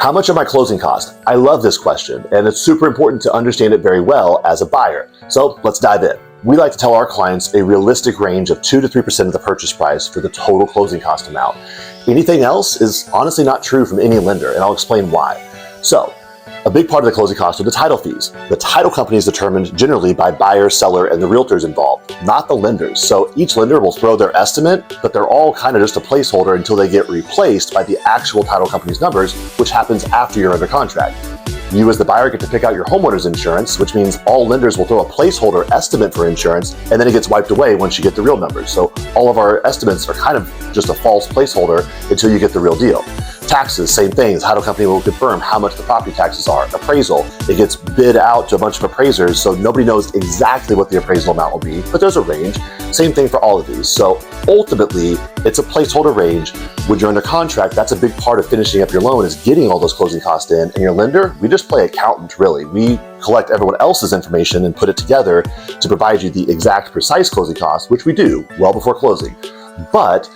How much are my closing costs? I love this question, and it's super important to understand it very well as a buyer. So let's dive in. We like to tell our clients a realistic range of 2 to 3% of the purchase price for the total closing cost amount. Anything else is honestly not true from any lender, and I'll explain why. So, a big part of the closing costs are the title fees. The title company is determined generally by buyer, seller, and the realtors involved, not the lenders. So each lender will throw their estimate, but they're all kind of just a placeholder until they get replaced by the actual title company's numbers, which happens after you're under contract. You as the buyer get to pick out your homeowner's insurance, which means all lenders will throw a placeholder estimate for insurance, and then it gets wiped away once you get the real numbers. So all of our estimates are kind of just a false placeholder until you get the real deal. Taxes, same thing. The title company will confirm how much the property taxes are. Appraisal, it gets bid out to a bunch of appraisers, so nobody knows exactly what the appraisal amount will be, but there's a range. Same thing for all of these. So ultimately, it's a placeholder range. When you're under contract, that's a big part of finishing up your loan is getting all those closing costs in. And your lender, we just play accountant, really. We collect everyone else's information and put it together to provide you the exact precise closing costs, which we do well before closing. But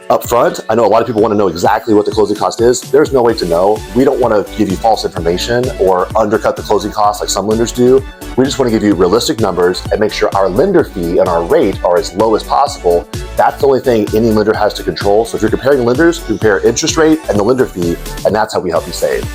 up front, I know a lot of people want to know exactly what the closing cost is. There's no way to know. We don't want to give you false information or undercut the closing costs like some lenders do. We just want to give you realistic numbers and make sure our lender fee and our rate are as low as possible. That's the only thing any lender has to control. So if you're comparing lenders, compare interest rate and the lender fee, and that's how we help you save.